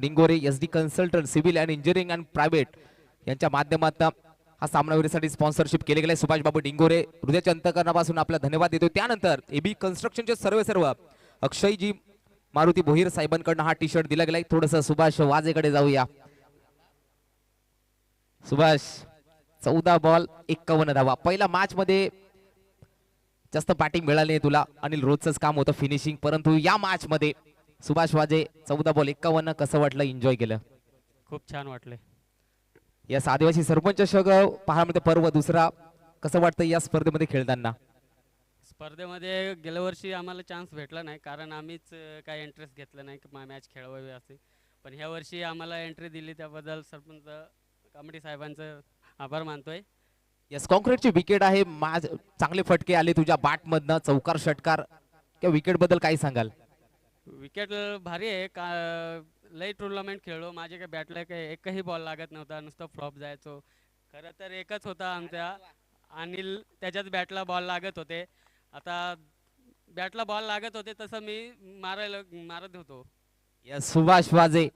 Dingore SD consultant civil and engineering and private यांच्या माध्यमातून हा सामनावीरासाठी स्पॉन्सरशिप केले गेले. सुभाष बाबू डिंगोरे हृदयाच्या अंतःकरणापासून आपला धन्यवाद देतो. त्यानंतर एबी कन्स्ट्रक्शनचे सर्व अक्षयजी मारुती भोईर साहेबांकडून हा टी शर्ट दिला गेलाय. थोडस सुभाष वाजेकडे जाऊया. सुभाष 14 बॉल 51 धावा. पहिल्या मॅच मध्ये जास्त बॅटिंग मिळाली नाही तुला, अनिल रोजच काम होतं फिनिशिंग, परंतु या मॅच मध्ये सुभाष वाजे 14 बॉल 51. कसं वाटलं, एन्जॉय केलं? खूप छान वाटले. या आदिवासी सरपंच चषक पाहायला मिळते पर्व दुसरा. कसं वाटतं या स्पर्धेमध्ये खेळताना? स्पर्धेमध्ये गेल्या वर्षी आम्हाला चान्स भेटला नाही, कारण आम्हीच काही इंटरेस्ट घेतला नाही की मॅच खेळवावी असे. पण ह्या वर्षी आम्हाला एंट्री दिली त्याबद्दल सरपंच कामडी साहेबांचं आभार मानतोय. यस, कॉन्क्रीटची विकेट आहे. चांगले फटके आले तुझ्या बॅट मधनं, चौकार षटकार. त्या विकेट बद्दल काय सांगाल? विकेट भारी आहे का, लई टुर्नामेंट खेळलो, माझ्या काय बॅटला काही एकही बॉल लागत नव्हता, नुसतं फ्लॉप जायचो. खरं तर एकच होता आमच्या अनिल, त्याच्याच बॅटला बॉल लागत होते. आता बॅटला बॉल लागत होते तसं मी मारत होतो. यस, सुभाष वाजे,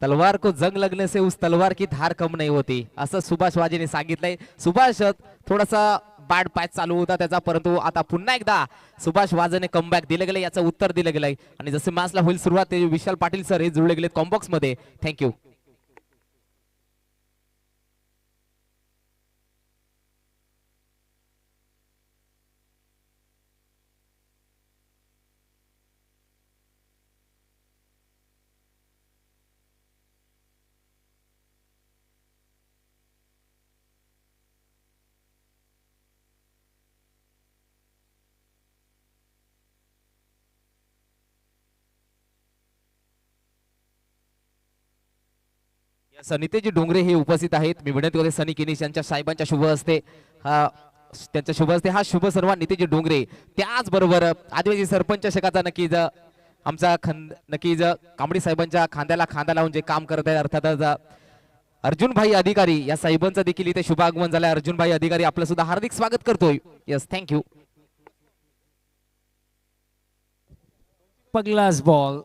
तलवार को जंग लगने से उस तलवार की धार कम नहीं होती, असं सुभाष वाजेने सांगितलंय. सुभाष थोडासा बॅड पॅच चालू होता त्याचा, परंतु आता पुन्हा एकदा सुभाष वाजेने कमबॅक दिलं गेलं, याचं उत्तर दिलं गेलंय. आणि जसे मॅचला होईल सुरुवात, ते विशाल पाटील सर हे जुळले गेलेत कॉम्बॉक्स मध्ये. थँक्यू. नितेश डोंगरे हे उपस्थित आहेत. मी विनंती करते सनी किनीश यांच्या साहेबांच्या शुभ हस्ते त्यांच्या शुभ हस्ते हा शुभ सन्मान नितेश डोंगरे. त्याचबरोबर आदिवासी सरपंच चषकाचा नक्कीच आमचा नक्कीच कांबडी साहेबांच्या खांद्याला खांदा लावून जे काम करत आहेत, अर्थातच अर्जुन भाई अधिकारी या साहेबांचं देखील इथे शुभ आगमन झालंय. अर्जुन भाई अधिकारी आपलं सुद्धा हार्दिक स्वागत करतोय. Yes, thank you. पगलास बॉल,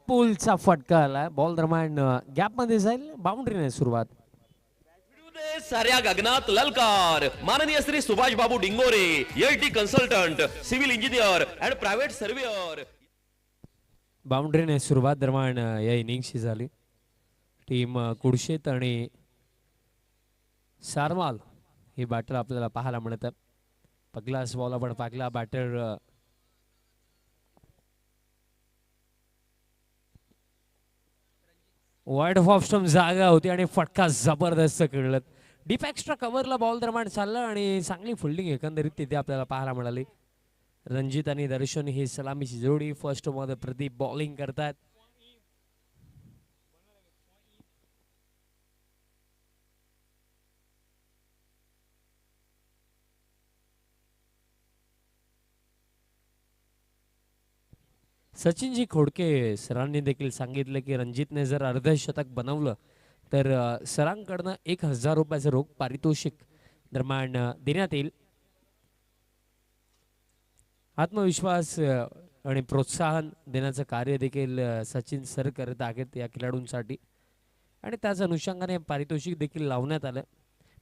पुलचा फटका आला. बॉल दरम्यान गॅप मध्ये जाईल, बाउंड्रीने सुरुवात. साऱ्या गगनात ललकार. माननीय Shri Subhash Babu Dingore, LT consultant civil engineer and private surveyor. बाउंड्रीने सुरुवात दरम्यान या इनिंगची झाली. टीम कुडशेत आणि सारमाल ही बॅटर आपल्याला पाहायला मिळत. पगलास बॉल आपण पाकला. बॅटर वाईड ऑफ स्टंप जागा होती आणि फटका जबरदस्त खेळला. डीप एक्स्ट्रा कव्हरला बॉल दरम्यान चाललं आणि चांगली फिल्डिंग एकंदरीत तिथे आपल्याला पाहायला मिळाली. रणजित आणि दर्शन ही सलामीची जोडी. फर्स्ट मध्ये प्रदीप बॉलिंग करतात. सचिनजी खोडके सरांनी देखील सांगितलं की रणजितने जर अर्धशतक बनवलं तर सरांकडनं 1000 रुपयाचं रोख पारितोषिक दरम्यान देण्यात येईल. आत्मविश्वास आणि प्रोत्साहन देण्याचं कार्य देखील सचिन सर करत आहेत या खेळाडूंसाठी आणि त्याच अनुषंगाने पारितोषिक देखील लावण्यात आलं.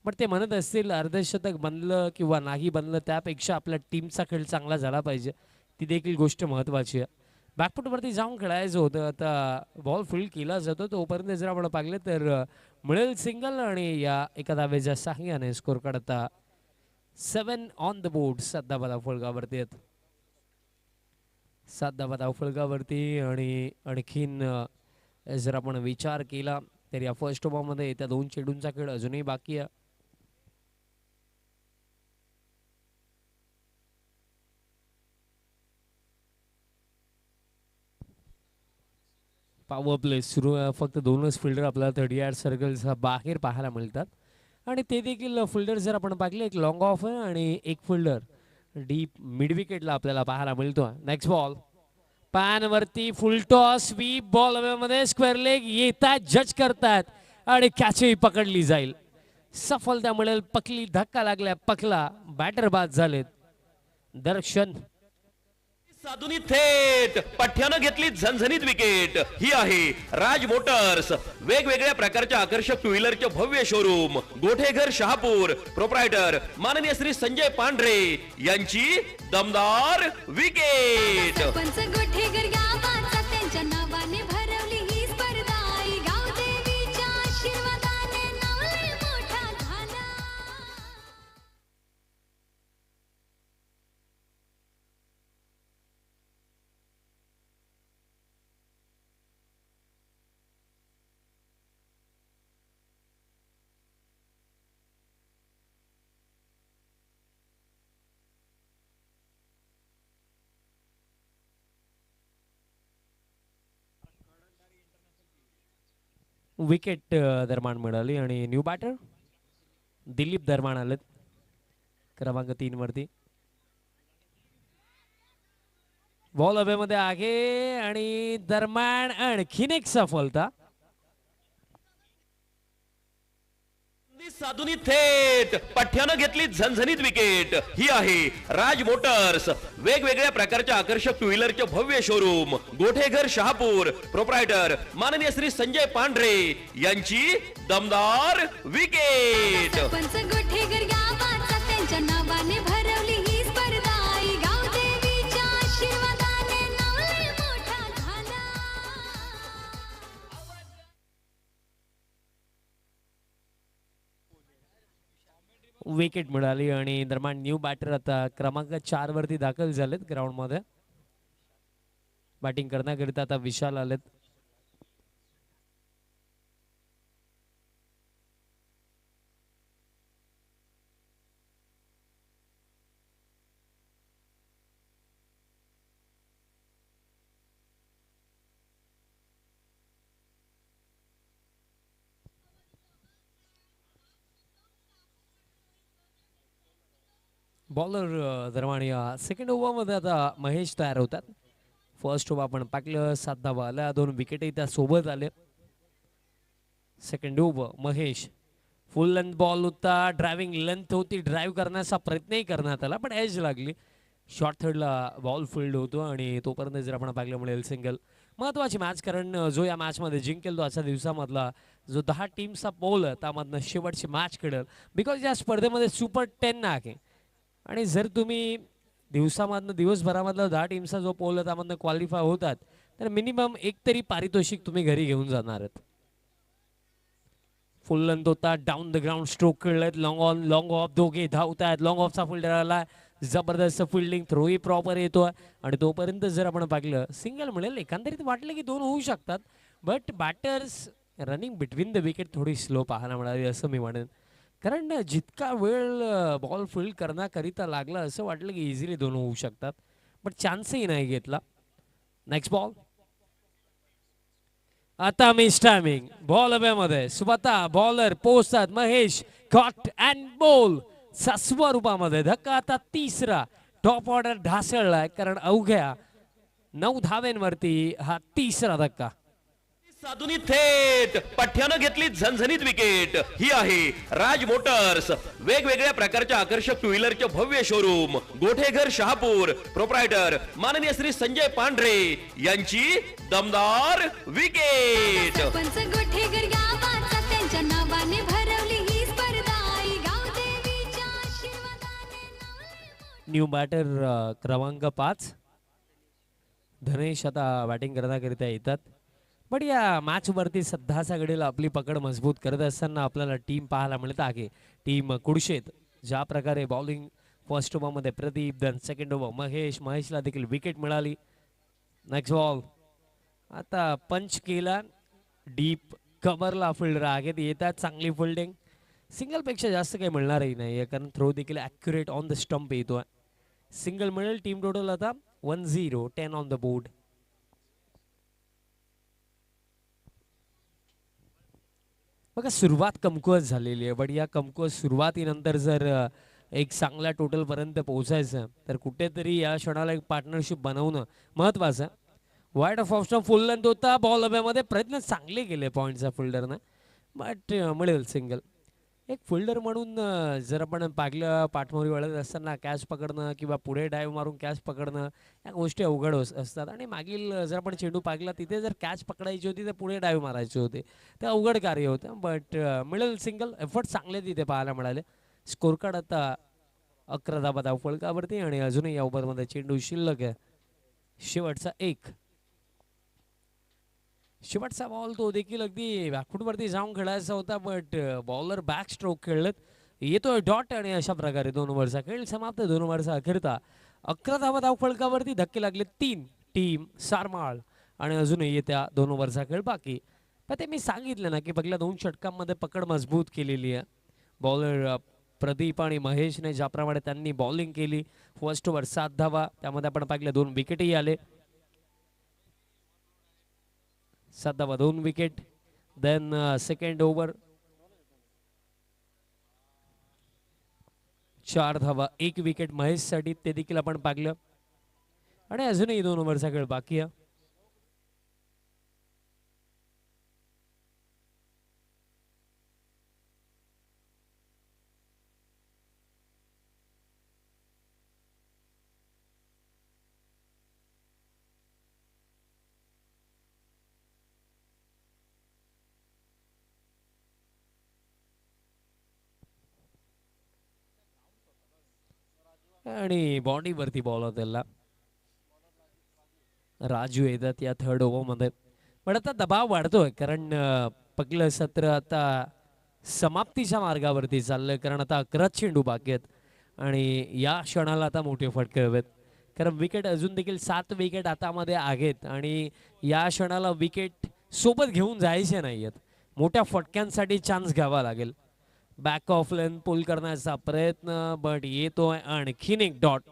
पण ते म्हणत असतील अर्धशतक बनलं किंवा नाही बनलं, त्यापेक्षा आपल्या टीमचा खेळ चांगला झाला पाहिजे, ती देखील गोष्ट महत्त्वाची आहे. बॅकफुटवरती जाऊन खेळायचं होतं. आता बॉल फील्ड केला जातो, तोपर्यंत जर आपण पाहिलं तर मिळेल सिंगल आणि या एका धावेच्या साह्याने स्कोर काढता 7 ऑन द बोर्ड. 7 धावा धावफलकावरती आहेत. 7 धावा धावफलकावरती आणि आणखीन जर आपण विचार केला तर या फर्स्ट ओव्हरमध्ये त्या 2 चेंडूंचा खेळ अजूनही बाकी आहे. पॉवर प्ले सुरू. फक्त 2च फिल्डर आपल्याला 30 यार्ड सर्कलच्या बाहेर पाहायला मिळतात आणि ते देखील फिल्डर जर आपण पाहिले एक लॉंग ऑफ आहे आणि एक फिल्डर डीप मिड विकेटला आपल्याला पाहायला मिळतो. नेक्स्ट बॉल पॅन वरती फुल टॉस स्वीप बॉल मध्ये स्क्वेअर लेग येतात, जज करतात आणि कॅचही पकडली जाईल. सफलता मिळेल. पकली धक्का लागला, पकला, बॅटर बाद झालेत. दर्शन साधुनी थेट पठ्यानं घेतली झणझणीत विकेट. ही आहे राज मोटर्स, वेगवेगळ्या प्रकारच्या आकर्षक टू व्हीलरचे भव्य शोरूम, गोठेघर शहापूर. प्रोप्रायटर माननीय श्री संजय पांढरे यांची दमदार विकेट. सरपंच गोठेकर गावाचा त्यांच्या नावाने भरवली ही स्पर्धा. आई गावदेवीच्या आशीर्वादाने नाव लय मोठा झाला. विकेट दरम्यान मिळाली आणि न्यू बॅटर दिलीप दरम्यान आलेत क्रमांक 3 वरती. बॉल हवेमध्ये आहे आणि दरम्यान आणखीन एक सफलता. साधुनी थेट पठ्यानं घेतली झणझणीत विकेट. ही आहे राज मोटर्स, वेगवेगळ्या प्रकारच्या आकर्षक टू व्हीलरचे भव्य शोरूम, गोठेघर शहापूर. प्रोप्रायटर माननीय श्री संजय पांढरे यांची दमदार विकेट. सरपंच गोठेकर गावाचा त्यांच्या नावाने भरवली ही स्पर्धा. आई गावदेवीच्या आशीर्वादाने नाव लय मोठा झाला. विकेट मिळाली आणि दरम्यान न्यू बॅटर आता क्रमांक 4 वरती दाखल झालेत ग्राउंड मध्ये. बॅटिंग करण्याकरिता आता विशाल आलेत. बॉलर दरम्यान या सेकंड ओव्हर मध्ये आता महेश तयार होतात. फर्स्ट ओव्हर आपण पाकलं 7 धावा आल्या, 2 विकेटही त्या सोबत आले. सेकंड ओव्हर महेश फुल लेंथ बॉल होता, ड्रायव्हिंग लेंथ होती, ड्राईव्ह करण्याचा प्रयत्नही करण्यात आला पण एज लागली. शॉर्ट थर्डला बॉल फील्ड होतो आणि तोपर्यंत जर आपण पाहिलं मिळेल सिंगल. महत्वाची मॅच कारण जो या मॅचमध्ये जिंकेल तो आजच्या दिवसामधला जो 10 टीमचा पोल त्यामधनं शेवटची मॅच खेळेल. बिकॉज या स्पर्धेमध्ये सुपर 10 आहे आणि जर तुम्ही दिवसामधनं दिवसभरामधला 10 टीमचा जो पोल आहे त्यामधनं क्वालिफाय होतात तर मिनिमम एक तरी पारितोषिक तुम्ही घरी घेऊन जाणार आहेत. फुल लेंथ होता, डाऊन द ग्राउंड स्ट्रोक खेळलेत, लॉंग ऑन लॉंग ऑफ दोघे धावत आहेत. लॉंग ऑफचा फिल्डर आला, जबरदस्त फिल्डिंग, थ्रोही प्रॉपर येतोय आणि तोपर्यंत जर आपण पाहिलं सिंगल मिळेल. एकंदरीत वाटलं की 2 होऊ शकतात but batters running between the wicket थोडी स्लो पाहायला मिळाली असं मी म्हणेन. कारण जितका वेळ बॉल फील्ड करण्याकरिता लागला असं वाटलं की इझिली 2 होऊ शकतात बट चान्सही नाही घेतला. नेक्स्ट बॉल आता मिस टायमिंग. बॉल हवेमध्ये स्वतः बॉलर पोहोचतात. महेश कॉट अँड बॉल चा स्वरूपामध्ये धक्का. आता तिसरा टॉप ऑर्डर ढासळलाय कारण अवघ्या 9 धाव्यांवरती हा तिसरा धक्का. साधुनी थेट पठ्यानं घेतली झणझणीत विकेट. ही आहे राज मोटर्स, वेगवेगळ्या प्रकारच्या आकर्षक टू व्हीलरचे भव्य शोरूम, गोठेघर शहापूर. प्रोप्रायटर माननीय श्री संजय पांढरे यांची दमदार विकेट. सरपंच गोठेकर गावाचा त्यांच्या नावाने भरवली ही स्पर्धा. आई गावदेवीच्या आशीर्वादाने नाव लय मोठा. न्यू बॅटर क्रमांक 5 धनेश आता बॅटिंग करण्याकरिता येतात. बट या मॅच वरती सध्याच्या घडीला आपली पकड मजबूत करत असताना आपल्याला टीम पाहायला मिळत आहे. टीम कुडशेत ज्या प्रकारे बॉलिंग फर्स्ट ओव्हर मध्ये प्रदीप, देन सेकंड ओव्हर महेशला देखील विकेट मिळाली. नेक्स्ट बॉल आता पंच केला, डीप कव्हरला फिल्डर आहेत, येतात, चांगली फिल्डिंग. सिंगल पेक्षा जास्त काही मिळणारही नाही कारण थ्रो देखील ॲक्युरेट ऑन द स्टंप येतोय. सिंगल मिळेल. टीम टोटल आता 1-0, 10 ऑन द बोर्ड. बघा सुरुवात कमकुवत झालेली आहे बट या कमकुवत सुरुवातीनंतर जर एक चांगल्या टोटल पर्यंत पोहोचायचं तर कुठेतरी या क्षणाला एक पार्टनरशिप बनवणं महत्वाचं. Wide of option full length होता, बॉल हवेमध्ये प्रयत्न चांगले केले पॉईंटचा फिल्डरनं बट मिळेल सिंगल. एक फिल्डर म्हणून जर आपण पाहिलं पाठमोरी वळत असताना कॅच पकडणं किंवा पुढे डायव्ह मारून कॅच पकडणं या गोष्टी अवघड असतात. आणि मागील जर आपण चेंडू पाहिला तिथे जर कॅच पकडायची होती तर पुढे डायव्ह मारायचे होते, ते अवघड कार्य होतं. बट मिडल सिंगल एफर्ट चांगले तिथे पाहायला मिळाले. स्कोर कार्ड आता 11 धावा धावफलकावरती आणि अजूनही या ओव्हरमध्ये चेंडू शिल्लक आहे. शेवटचा एक, शेवटचा बॉल तो देखील अगदी बॅकफूटवरती जाऊन खेळायचा होता, बट बॉलर बॅक स्ट्रोक खेळलेत. येतोय डॉट आणि अशा प्रकारे 2 ओव्हरचा खेळ समाप्त. 2 ओव्हरचा अखेरता 11 धावा धावफलकावरती धक्के लागले 3 टीम सारमाळ आणि अजूनही येत्या 2 ओव्हरचा खेळ बाकी. पण ते मी सांगितलं ना की पहिल्या 2 षटकांमध्ये पकड मजबूत केलेली आहे. बॉलर प्रदीप आणि महेशने ज्याप्रमाणे त्यांनी बॉलिंग केली, फर्स्ट ओव्हर 7 धावा, त्यामध्ये आपण पाहिलं 2 विकेटही आले. 7 धावा 2 विकेट. देन सेकंड ओव्हर 4 धावा 1 विकेट महेशसाठी, ते देखील आपण पाहिलं. आणि अजूनही 2 ओव्हरचा खेळ बाकी आहे. आणि बॉडीवरती बॉल होता राजू येतात या थर्ड ओव्हरमध्ये. पण आता दबाव वाढतोय कारण पहिलं सत्र आता समाप्तीच्या मार्गावरती चाललंय, कारण आता 11 चेंडू बाकी आहेत आणि या क्षणाला आता मोठे फटके हवेत. कारण विकेट अजून देखील 7 विकेट हातामध्ये आहेत आणि या क्षणाला विकेट सोबत घेऊन जायचे नाही आहेत. मोठ्या फटक्यांसाठी चान्स घ्यावा लागेल. बॅक ऑफ लेन पुल करण्याचा प्रयत्न, बट येतोय आणखीन एक डॉट.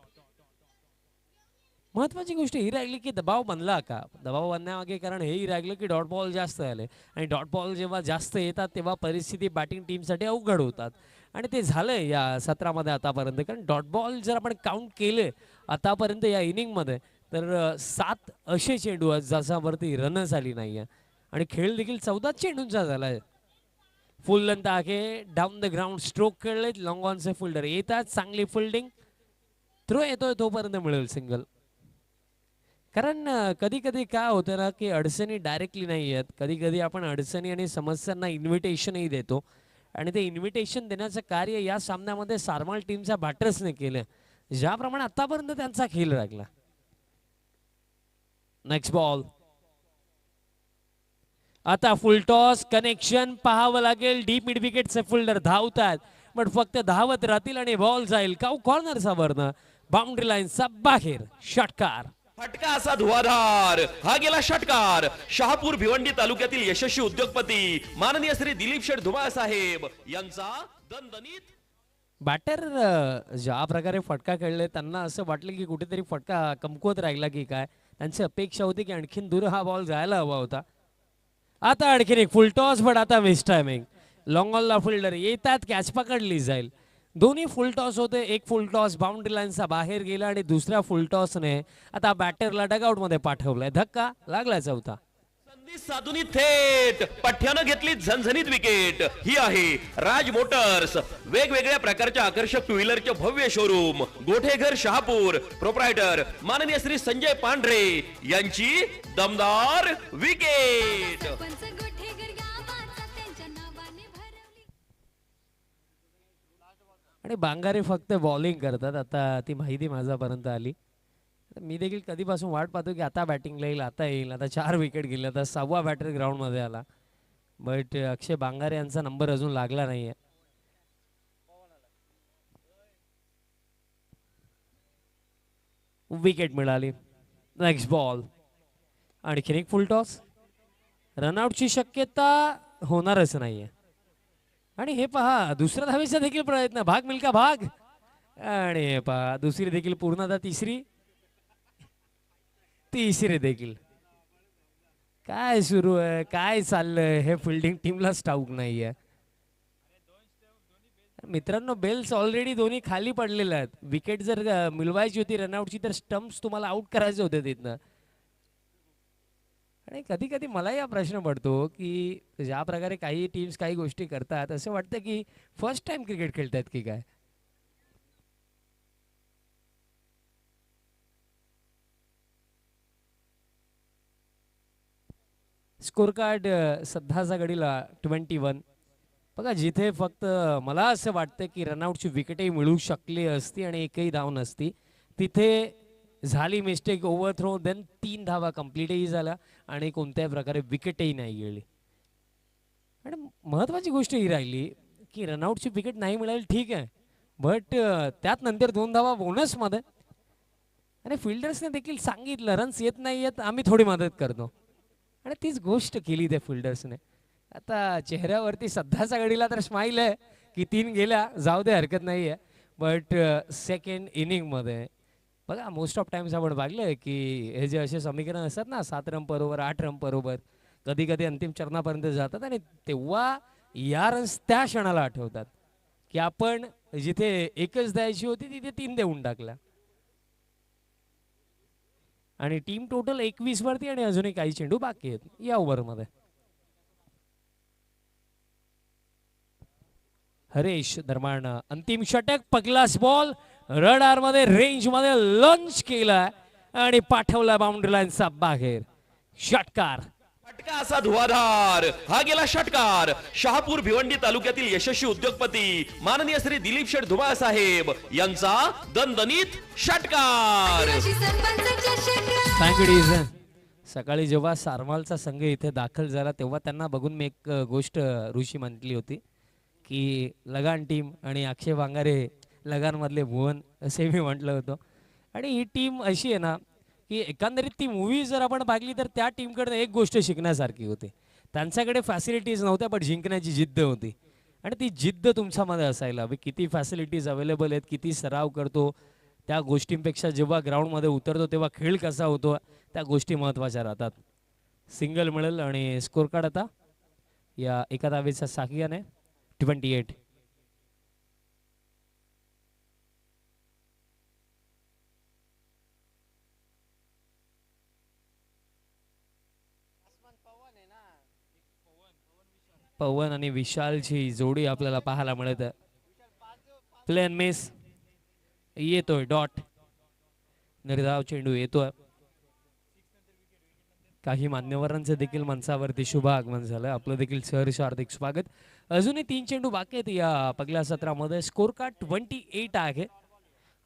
महत्वाची गोष्ट ही राहिली की दबाव बनला का, दबाव बनण्यामागे कारण हेही राहिलं की डॉट बॉल जास्त आले आणि डॉट बॉल जेव्हा जास्त येतात तेव्हा परिस्थिती बॅटिंग टीमसाठी अवघड होतात आणि ते झालंय या सत्रामध्ये आतापर्यंत. कारण डॉट बॉल जर आपण काउंट केले आतापर्यंत या इनिंगमध्ये तर 7 असे चेंडू आहेत ज्याच्यावरती रन झाली नाहीये आणि खेळ देखील 14 चेंडूंचा झालाय. फुल लेंथ आहे, डाऊन द ग्राउंड स्ट्रोक खेळले, लॉंग ऑनचे फिल्डर येतात, चांगली फिल्डिंग, थ्रो येतोय तोपर्यंत मिळेल सिंगल. कारण कधी कधी काय होतं ना की अडचणी डायरेक्टली नाही आहेत, कधी कधी आपण अडचणी आणि समस्यांना इन्व्हिटेशनही देतो आणि ते इन्व्हिटेशन देण्याचं कार्य या सामन्यामध्ये सारमाळ टीमच्या बॅटर्सने केलं, ज्याप्रमाणे आतापर्यंत त्यांचा खेळ लागला. नेक्स्ट बॉल आता फुल टॉस कनेक्शन पाहावं लागेल. डीप मिड विकेटचे फिल्डर धावतात पण फक्त धावत राहतील आणि बॉल जाईल काऊ कॉर्नरचा वरनं बाउंड्री लाईनचा बाहेर. षटकार, फटका असा धुवाधार, हा गेला षटकार. शहापूर भिवंडी तालुक्यातील यशस्वी उद्योगपती माननीय श्री दिलीप शेठ धुमाळ साहेब यांचा दणदणीत बॅटर ज्या प्रकारे फटका खेळले त्यांना असं वाटलं की कुठेतरी फटका कमकुवत राहिला की काय. त्यांची अपेक्षा होती की आणखीन दूर हा बॉल जायला हवा होता. आता आणखीन एक फुल टॉस, पण आता मिस टायमिंग. लॉंग ऑनला फिल्डर येतात, कॅच पकडली जाईल. दोन्ही फुल टॉस होते. एक फुल टॉस बाउंड्री लाईनचा बाहेर गेला आणि दुसऱ्या फुल टॉसने आता बॅटरला डगआउट मध्ये पाठवलाय. धक्का लागला चौथा. संधी साधून थेट पठ्यानं घेतली झणझणीत विकेट. ही आहे राज मोटर्स, वेगवेगळ्या प्रकारच्या आकर्षक टू व्हीलरचे भव्य शोरूम, गोठेघर शहापूर. प्रोप्रायटर माननीय श्री संजय पांढरे यांची दमदार विकेट. सरपंच गोठेकर गावाचा त्यांच्या नावाने भरवली. आणि बांगारे फक्त बॉलिंग करतात, आता ती माहिती माझ्यापर्यंत आली. मी देखील कधीपासून वाट पाहतो की आता बॅटिंगला येईल, आता येईल. आता 4 विकेट गेले, आता 6वा बॅटर ग्राउंड मध्ये आला, बट अक्षय बांगारे यांचा नंबर अजून लागला नाहीये. विकेट मिळाली. नेक्स्ट बॉल आणखीन एक फुल टॉस. रनआउटची शक्यता होणारच नाहीये. आणि हे पहा दुसऱ्या धावेचा देखील प्रयत्न, भाग मिल्का भाग. आणि हे पहा दुसरी देखील पूर्णतः तिसरी देखील. काय सुरू आहे, काय चाललंय हे फिल्डिंग टीमलाच ठाऊक नाहीये. मित्रांनो बेल्स ऑलरेडी दोन्ही खाली पडलेले आहेत. विकेट जर मिळवायची होती रनआउटची तर स्टंप्स तुम्हाला आउट करायचे होते तिथनं. आणि कधी कधी मलाही हा प्रश्न पडतो की ज्या प्रकारे काही टीम्स काही गोष्टी करतात असं वाटतं की फर्स्ट टाइम क्रिकेट खेळतात की काय. स्कोर कार्ड सध्याच्या घडीला 21. बघा जिथे फक्त मला असं वाटतं की रनआउटची विकेटही मिळू शकली असती आणि एकही धाव नसती, तिथे झाली मिस्टेक, ओव्हरथ्रो, देन 3 धावा कम्प्लीटही झाल्या आणि कोणत्याही प्रकारे विकेटही नाही गेली. आणि महत्त्वाची गोष्ट ही राहिली की रनआउटची विकेट नाही मिळाली ठीक आहे, बट त्यात नंतर 2 धावा बोनसमध्ये आणि फिल्डर्सने देखील सांगितलं रन्स येत नाही येत आम्ही थोडी मदत करतो आणि तीच गोष्ट केली त्या फिल्डर्सने. आता चेहऱ्यावरती सध्याच्या घडीला तर स्माईल आहे की 3 गेल्या जाऊ दे हरकत नाही आहे, बट सेकंड इनिंगमध्ये बघा मोस्ट ऑफ टाइम्स आपण पाहिलं की हे जे असे समीकरण असतात ना 7 रन बरोबर 8 रन बरोबर कधी कधी अंतिम चरणापर्यंत जातात आणि तेव्हा या रन्स त्या क्षणाला आठवतात की आपण जिथे एकच द्यायची होती तिथे 3 देऊन टाकल्या. आणि टीम टोटल 21 वरती आणि अजूनही काही चेंडू बाकी आहेत या ओव्हरमध्ये. हरेश दरम्यान अंतिम षटक, पगलास बॉल रडार मध्ये रेंज मध्ये लॉन्च केला आणि पाठवला बाउंड्री लाईनचा बाहेर. षटकार फटका असा धुवाधार, हा गेला षटकार. शहापूर भिवंडी तालुक्यातील यशस्वी उद्योगपती माननीय श्री दिलीप शेठ धुमाळ साहेब यांचा दणदणीत षटकार. आदिवासी सरपंच चषक थँक यू. सकाळी जेव्हा सारमालचा संघ इथे दाखल झाला तेव्हा त्यांना बघून मी एक गोष्ट ऋषी म्हटली होती की लगान टीम आणि अक्षय वांगारे लगानमधले भुवन असे मी म्हटलं होतं. आणि ही टीम अशी आहे ना की एकंदरीत ती मूवी जर आपण पाहिली तर त्या टीमकडे एक गोष्ट शिकण्यासारखी होती. त्यांच्याकडे फॅसिलिटीज नव्हत्या पण जिंकण्याची जिद्द होती आणि ती जिद्द तुमच्यामध्ये असायला हवी. किती फॅसिलिटीज अवेलेबल आहेत, किती सराव करतो, त्या गोष्टींपेक्षा जेव्हा ग्राउंडमध्ये उतरतो तेव्हा खेळ कसा होतो त्या गोष्टी महत्त्वाच्या राहतात. सिंगल मिळेल आणि स्कोर कार्ड आता या एका धावेचा साकियाने 28. पवन आणि विशालची जोडी आपल्याला पाहायला मिळत. प्लेन मिस येतोय डॉट, निर्धाव चेंडू येतोय. काही मान्यवरांचं देखील मंचावरती शुभ आगमन झालं. आपलं देखील सहर्ष हार्दिक स्वागत. अजूनही 3 चेंडू बाकी आहेत या पहिल्या सत्रामध्ये. स्कोर कार्ड 28 आहे.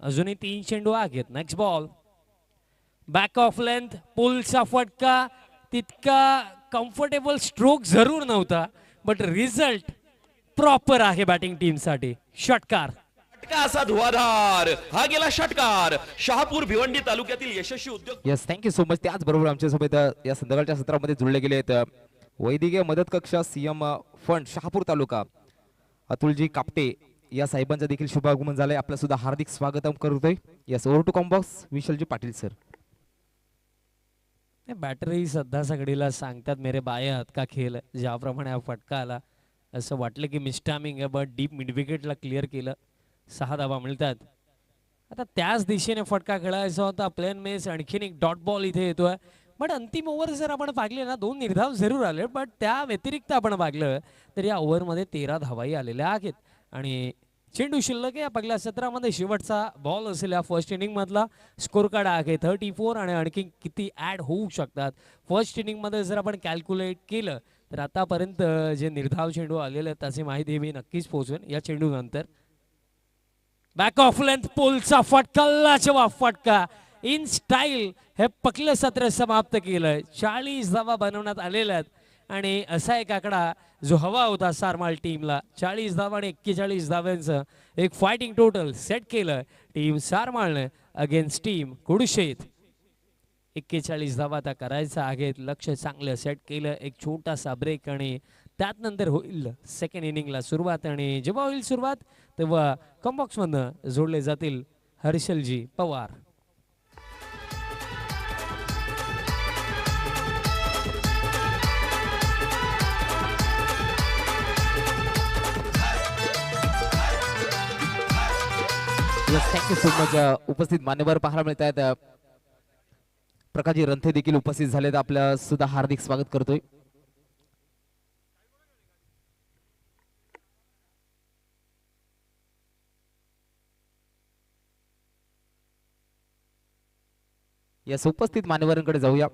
अजूनही 3 चेंडू आहेत. Next ball back of length, पुलचा फटका, तितका कम्फर्टेबल स्ट्रोक जरूर नव्हता बट रिझल्ट प्रॉपर आहे बॅटिंग टीमसाठी. षटकार फटका असा धुवाधार, हा गेला षटकार. शहापूर भिवंडी तालुक्यातील यशस्वी उद्योग येस थँक्यू सो मच. त्याचबरोबर आमच्यासोबत या संध्याकाळच्या सत्रामध्ये जुळले गेले आहेत वैद्यकीय मदत कक्ष सीएम फंड शहापूर तालुका अतुलजी कापटे या साहेबांचं देखील शुभागमन झालंय. आपलं सुद्धा हार्दिक स्वागत करतोय. Yes over to combox Vishalji Patil sir. Battery सध्या सगळीला सांगतात मेरे बाये हात का खेळ. ज्याप्रमाणे हा फटका आला असं वाटलं की मिस्टामिंग आहे बट डीप मिड विकेटला क्लिअर केलं. 6 धावा मिळतात. आता त्याच दिशेने फटका खेळायचा होता. प्लेन मेस आणखीन एक डॉट बॉल इथे येतोय बट अंतिम ओव्हर जर आपण पाहिली ना 2 निर्धाव जरूर आले बट त्या व्यतिरिक्त आपण पाहिलं तर या ओव्हरमध्ये 13 धावाही आलेल्या आहेत. आणि चेंडू शिल्लक या पहिल्या सत्रामध्ये शेवटचा बॉल असेल या फर्स्ट इनिंग मधला. स्कोर कार्ड आहे 34 आणि आणखी किती ऍड होऊ शकतात फर्स्ट इनिंग मध्ये जर आपण कॅल्क्युलेट केलं तर आतापर्यंत जे निर्धाव चेंडू आलेले आहेत त्याची माहिती मी नक्कीच पोहोचवेन या चेंडू नंतर. बॅक ऑफ लेंथ, पोलचा फटका, लाजवाब फटका इन स्टाईल हे पहिलं सत्र समाप्त केलंय. 40 धावा बनवण्यात आलेल्या आहेत आणि असा एक आकडा जो हवा होता सारमाल टीमला. 40 धावा आणि 41 धाव्यांचं एक फायटिंग टोटल सेट केलं टीम सारमालने अगेन्स्ट टीम कुडशेत. 41 धावा आता करायचा आहेत. लक्ष चांगलं सेट केलं. एक छोटासा ब्रेक आणि त्यात नंतर होईल सेकंड इनिंगला सुरुवात. आणि जेव्हा होईल सुरुवात तेव्हा कॉम्बॉक्स मधनं जोडले जातील Harshalji Pawar. Thank you so much. उपस्थित मान्यवर पाहायला मिळत आहेत प्रकाशजी रंथे देखील उपस्थित झालेत, आपलं सुद्धा हार्दिक स्वागत करतोय. यास उपस्थित मान्यवरांकडे जाऊया.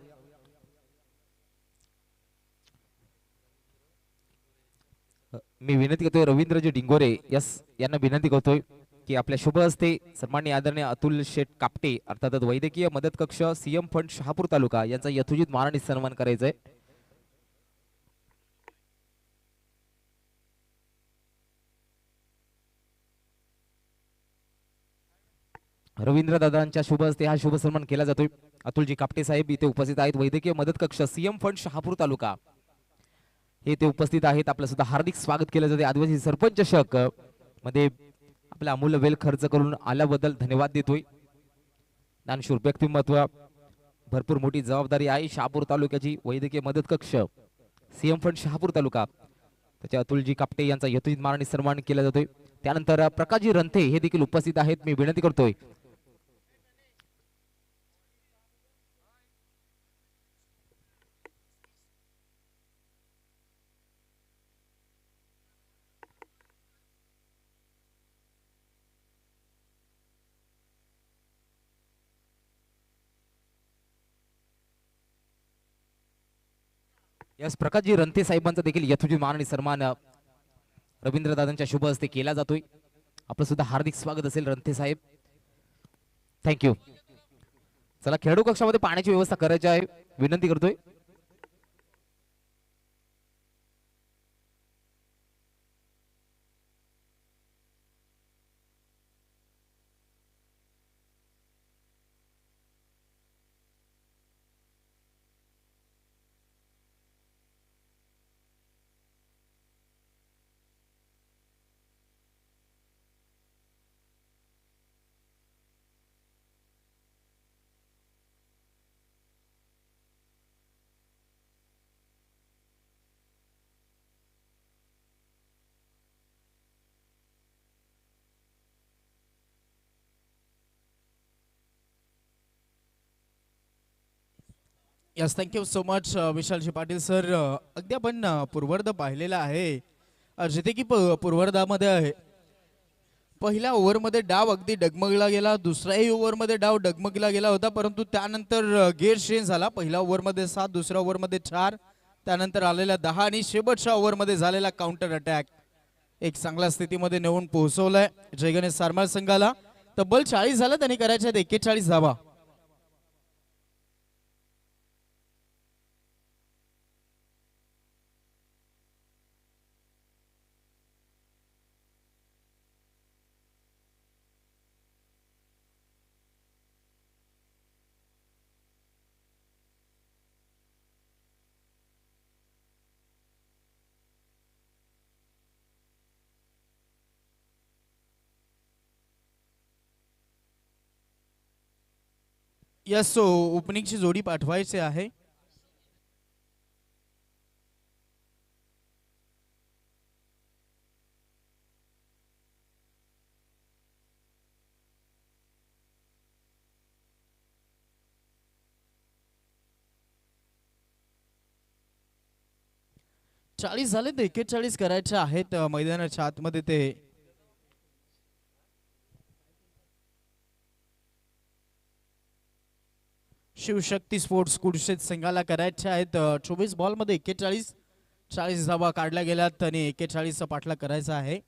मी विनंती करतोय रवींद्रजी डिंगोरे यांना विनंती करतोय की आपल्या शुभ हस्ते सन्माननीय आदरणीय अतुल शेठ कापटे अर्थात वैद्यकीय मदत कक्ष सीएम फंड शहापूर तालुका यांचा यथोचित मानाने सन्मान करायचा आहे. रवींद्र दादांच्या शुभ हस्ते हा शुभ सन्मान केला जातोय. अतुलजी कापटे साहेब इथे उपस्थित आहेत. वैद्यकीय मदत कक्ष सीएम फंड शहापूर तालुका हे ते उपस्थित आहेत. आपलं सुद्धा हार्दिक स्वागत केलं जाते. आदिवासी सरपंच चषक मध्ये आपला अमूल्य वेळ खर्च करून आल्याबद्दल धन्यवाद देतोय. ज्ञानशूर व्यक्तिमत्व, भरपूर मोठी जबाबदारी आहे शहापूर तालुक्याची. वैद्यकीय मदत कक्ष सीएम फंड शहापूर तालुका त्याच्या अतुलजी कापटे यांचा यथोचित मानाने सन्मान केला जातोय. त्यानंतर प्रकाशजी रंथे हे देखील उपस्थित आहेत. मी विनंती करतोय यास प्रकाशजी रंथे साहेबांचा देखील यथोचित मान आणि सन्मान रवींद्र दादांच्या शुभ हस्ते केला जातोय. आपलं सुद्धा हार्दिक स्वागत असेल रंथे साहेब. थँक्यू. चला खेळाडू कक्षामध्ये पाण्याची व्यवस्था करायची आहे, विनंती करतोय. Yes, thank you so much Vishalji Patil sir. अगदी आपण पूर्वर्ध पाहिलेला आहे, जिथे की पूर्वर्धामध्ये आहे पहिल्या ओव्हरमध्ये डाव अगदी डगमगला गेला. दुसऱ्याही ओव्हरमध्ये डाव डगमगला गेला होता, परंतु त्यानंतर गेअर चेंज झाला. पहिल्या ओव्हरमध्ये 7, दुसऱ्या ओव्हरमध्ये 4, त्यानंतर आलेल्या 10 आणि शेवटच्या ओव्हरमध्ये झालेला काउंटर अटॅक एक चांगल्या स्थितीमध्ये नेऊन पोहोचवलाय जय गणेश सारमाळ संघाला. तब्बल 40 झालं, त्यांनी करायच्या 41 धावा. यस, सो ओपनिंगची जोडी पाठवायची आहे. चाळीस झाले तर 41 करायचे आहेत मैदानाच्या आतमध्ये. ते शिवशक्ती स्पोर्ट्स कुडशेत संघाला करायचे आहेत. 24 बॉलमध्ये 41, 40 धावा काढल्या गेल्यात आणि 41 पाठला करायचा आहे.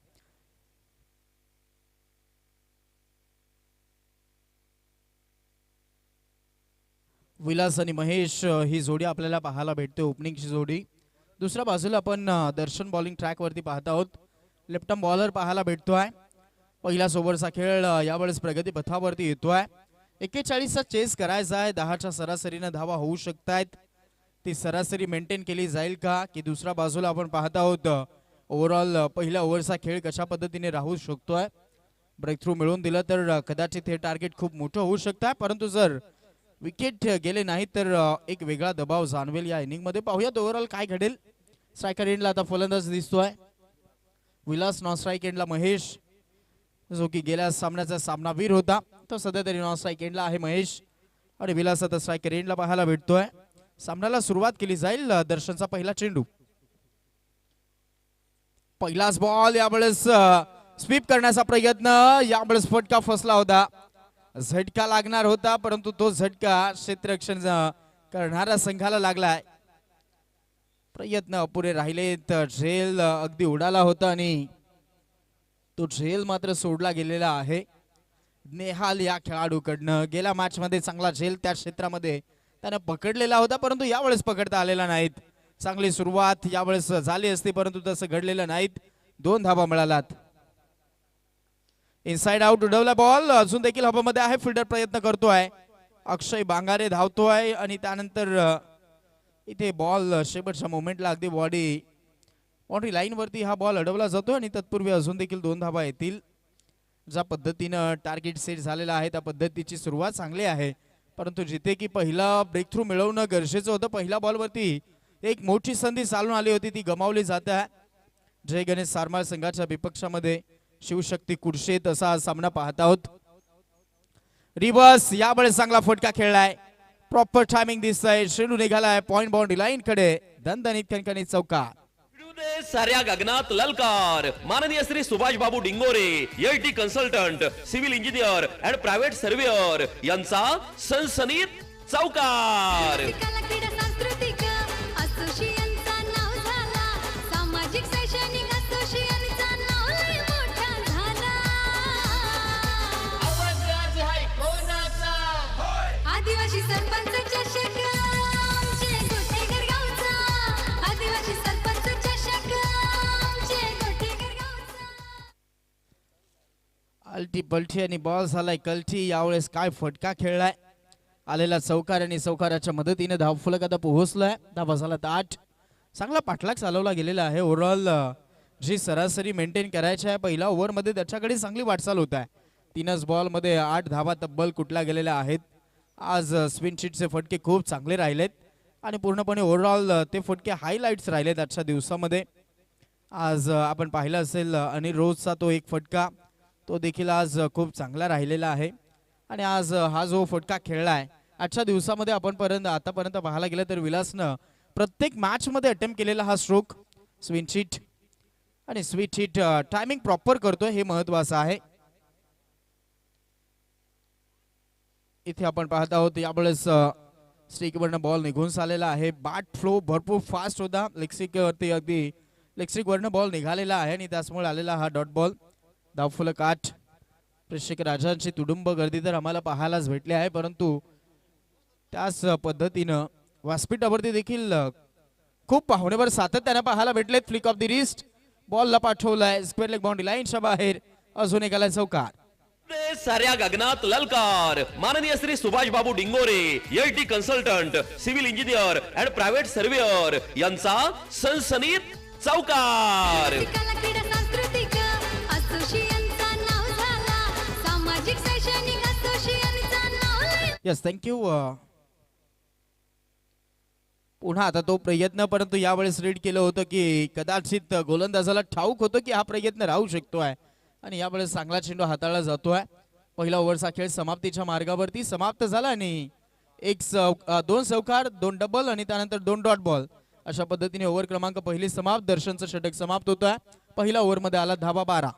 विलास आणि महेश ही जोडी आपल्याला पाहायला भेटते, ओपनिंगची जोडी. दुसऱ्या बाजूला आपण दर्शन बॉलिंग ट्रॅक वरती पाहत आहोत. लेफ्ट आर्म बॉलर पाहायला भेटतोय. पहिल्याच ओव्हरचा खेळ यावेळेस प्रगती पथावरती येतोय. 41चा चेस करायचा आहे. 10च्या सरासरीने धावा होऊ शकतायत. ती सरासरी मेंटेन केली जाईल का, की दुसऱ्या बाजूला आपण पाहत आहोत ओव्हरऑल पहिल्या ओव्हरचा खेळ कशा पद्धतीने राहू शकतोय. ब्रेक थ्रू मिळवून दिलं तर कदाचित हे टार्गेट खूप मोठं होऊ शकतं, परंतु जर विकेट गेले नाही तर एक वेगळा दबाव जाणवेल या इनिंग मध्ये. पाहूयात ओव्हरऑल काय घडेल. स्ट्रायकर एंडला आता फलंदाज दिसतोय विलास, नॉन स्ट्राईक एंडला महेश, जो की गेल्या सामन्याचा सामनावीर होता. तो सध्या तरी नॉन स्ट्राईक एंडला आहे महेश. आणि विलास आता स्ट्रायकर एंडला पाहायला भेटतोय. सामन्याला सुरुवात केली जाईल. दर्शनचा पहिला चेंडू, पहिलाच बॉल, यावेळेस स्वीप करण्याचा प्रयत्न, यावेळेस फटका फसला होता. झटका लागणार होता परंतु तो झटका क्षेत्ररक्षण करणाऱ्या संघाला लागलाय. प्रयत्न अपुरे राहिले तर झेल अगदी उडाला होता आणि तो झेल मात्र सोडला गेलेला आहे. नेहाल या खेळाडूकडनं गेल्या मॅच मध्ये चांगला झेल त्या क्षेत्रामध्ये त्यानं पकडलेला होता परंतु यावेळेस पकडता आलेला नाहीत. चांगली सुरुवात यावेळेस झाली असती परंतु तसं घडलेलं नाहीत. 2 धावा मिळालात. इनसाइड आउट उडवला बॉल, अजून देखील हवेमध्ये आहे. फिल्डर प्रयत्न करतोय. अक्षय बांगारे धावतोय आणि त्यानंतर इथे बॉल शेवटच्या मोमेंटला अगदी बाउंड्री लाईन वरती हा बॉल अडवला जातो आणि तत्पूर्वी अजून देखील 2 धावा येतील. ज्या पद्धतीनं टार्गेट सेट झालेला आहे त्या पद्धतीची सुरुवात चांगली आहे परंतु जिथे की पहिला ब्रेक थ्रू मिळवणं गरजेचं होतं. पहिल्या बॉलवरती एक मोठी संधी चालून आली होती ती गमावली जात आहे. जय गणेश सारमाळ संघाच्या विपक्षामध्ये शिवशक्ती कुडशेत असा सामना पाहत आहोत. रिवर्स, यावेळेस चांगला फटका खेळलाय. प्रॉपर टायमिंग दिसतंय. चेंडू निघालाय पॉइंट बाउंड्री लाईन कडे. दणदणीत खणखणीत चौकार. साऱ्या गगनात ललकार. माननीय Shri Subhash Babu Dingore, LT consultant, civil engineer and private surveyor यांचा सनसनीत चौकार. कला क्रीडा सांस्कृतिक असोसिएशनचा नाव झाला. सामाजिक शैक्षणिक असोसिएशनचा नाव लय मोठा झाला. आदिवासी सरपंच चषक आमचे गोठेघर गावचा. आदिवासी सरपंच चषक आमचे गोठेघर गावचा. अल्टी पलटी आणि बॉल झालाय कलटी. यावेळेस काय फटका खेळलाय. आलेला चौकार आणि चौकाराच्या मदतीने धावफलक आता पोहोचलाय. धावा झाला 8. चांगला पाठलाग चालवला गेलेला आहे. ओव्हरऑल जी सरासरी मेंटेन करायची आहे पहिल्या ओव्हरमध्ये त्याच्याकडे चांगली वाटचाल होत आहे. 3च बॉलमध्ये 8 धावा तब्बल कुठल्या गेलेल्या आहेत. आज स्पिन शीटचे फटके खूप चांगले राहिलेत आणि पूर्णपणे ओव्हरऑल ते फटके हायलाइट्स राहिलेत आजच्या दिवसामध्ये. आज आपण पाहिलं असेल अनिल रोजचा तो एक फटका तो देखील आज खूप चांगला राहिलेला आहे आणि आज हा जो फटका खेळलाय आजच्या दिवसामध्ये आपण आतापर्यंत पाहायला गेलं तर विलासनं प्रत्येक मॅच मध्ये अटेम्प्ट केलेला हा स्ट्रोक स्विन शीट आणि स्वीट शीट टायमिंग प्रॉपर करतोय हे महत्वाचं आहे. इथे आपण पाहत आहोत यावेळेस स्ट्रिकवरनं बॉल निघून चाललेला आहे. बाट फ्लो भरपूर फास्ट होता. लेग वरती अगदी लेग स्ट्रिकवरनं बॉल निघालेला आहे आणि त्याचमुळे आलेला हा डॉट बॉल. धावफलक 8. प्रेक्षक राजांची तुडुंब गर्दी तर आम्हाला पाहायलाच भेटली आहे परंतु त्याच पद्धतीनं व्यासपीठावरती देखील खूप पाहुणेवर सातत्याने पाहायला भेटलेत. फ्लिक ऑफ द रिस्ट, बॉलला पाठवलाय स्क्वेअर लेग बाउंड्री लाईनच्या बाहेर. अजून एकाला चौकार. साऱ्या गगनात ललकार. माननीय Shri Subhash Babu Dingore, LT consultant, civil engineer and private surveyor यांचा सनसनीत चौकार. कला क्रीडा सांस्कृतिक असोसिएशनचा नाव झाला. सामाजिक शैक्षणिक असोसिएशनचा नाव लय. Yes, thank you. पुन्हा आता तो प्रयत्न परंतु यावेळेस रीड केलं होतं की कदाचित गोलंदाजाला ठाऊक होतं की हा प्रयत्न राहू शकतोय आणि यावेळेस चांगला चेंडू हाताळला जातोय. पहिला ओव्हरचा खेळ समाप्तीच्या मार्गावरती समाप्त झाला आणि 2 चौकार 2 डबल आणि त्यानंतर 2 डॉट बॉल अशा पद्धतीने ओव्हर क्रमांक पहिली समाप्त. दर्शनचं षटक समाप्त होतोय. पहिल्या ओव्हरमध्ये आला धावा 12.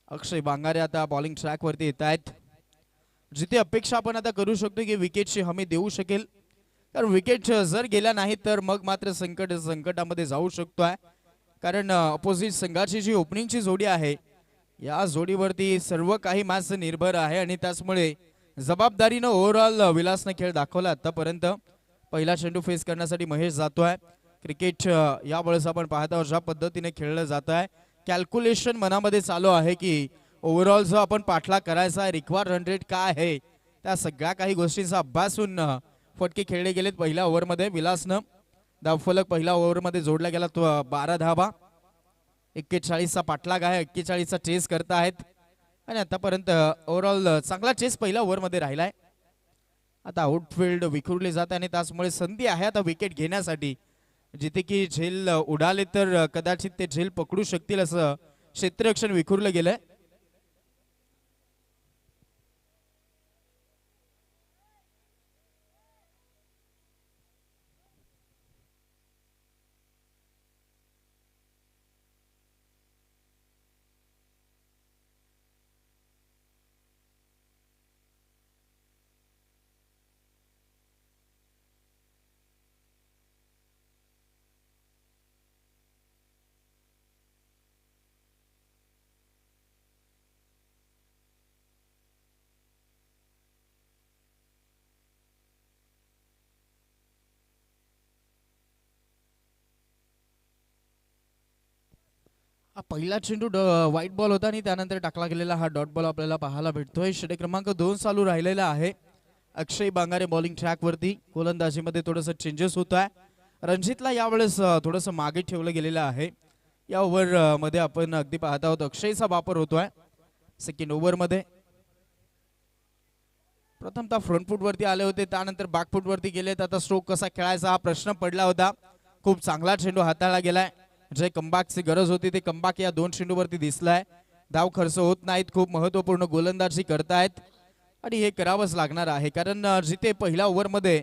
अक्षय बांगारे आता बॉलिंग ट्रॅक वरती येत आहेत. जिथे अपेक्षा आपण आता करू शकतो की विकेटची हमी देऊ शकेल कारण विकेट जर गेला नाही तर मग मात्र संकटामध्ये जाऊ शकतोय कारण अपोजिट संघाची जी ओपनिंगची जोडी आहे या जोडीवरती सर्व काही मॅच निर्भर आहे आणि त्याचमुळे जबाबदारीनं ओव्हरऑल विलासनं खेळ दाखवला आतापर्यंत. पहिला चेंडू फेस करण्यासाठी महेश जातोय. क्रिकेट यावेळेस आपण पाहत आहोत ज्या पद्धतीने खेळलं जात आहे. कॅल्क्युलेशन मनामध्ये चालू आहे की ओव्हरऑल जो आपण पाठलाग करायचा आहे रिक्वायर्ड रन रेट काय आहे त्या सगळ्या काही गोष्टींचा अभ्यासून फटके खेळले गेलेत पहिल्या ओव्हरमध्ये. विलासनं धावफलक पहिल्या ओव्हरमध्ये जोडला गेला तो 12 धावा. 41चा पाठलाग आहे. 41चा चेस करत आहेत आणि आतापर्यंत ओव्हरऑल चांगला चेस पहिल्या ओव्हरमध्ये राहिलाय. आता आउटफील्ड विखुरले जात आणि त्याचमुळे संधी आहे आता विकेट घेण्यासाठी. जिथे की झेल उडाले तर कदाचित ते झेल पकडू शकतील असं क्षेत्ररक्षण विखुरलं गेलंय. पहिला चेंडू व्हाईट बॉल होता आणि त्यानंतर टाकला गेलेला हा डॉट बॉल आपल्याला पाहायला भेटतोय. षटक क्रमांक 2 चालू राहिलेला आहे. अक्षय बांगारे बॉलिंग ट्रॅक वरती. गोलंदाजीमध्ये थोडंसं चेंजेस होत आहे. रणजितला यावेळेस थोडंसं मागे ठेवलं गेलेलं आहे. या ओव्हर मध्ये आपण अगदी पाहत आहोत अक्षयचा वापर होतोय. सेकंड ओव्हर मध्ये प्रथमतः फ्रंट फूट वरती आले होते, त्यानंतर बॅक फूट वरती गेलेत. आता स्ट्रोक कसा खेळायचा हा प्रश्न पडला होता. खूप चांगला चेंडू हाताळला गेलाय. जे कमबॅकची गरज होती ते कमबॅक या 2 चेंडूवरती दिसलाय. धाव खर्च होत नाहीत. खूप महत्वपूर्ण गोलंदाजी करतायत आणि हे करावंच लागणार आहे, कारण जिथे पहिल्या ओव्हरमध्ये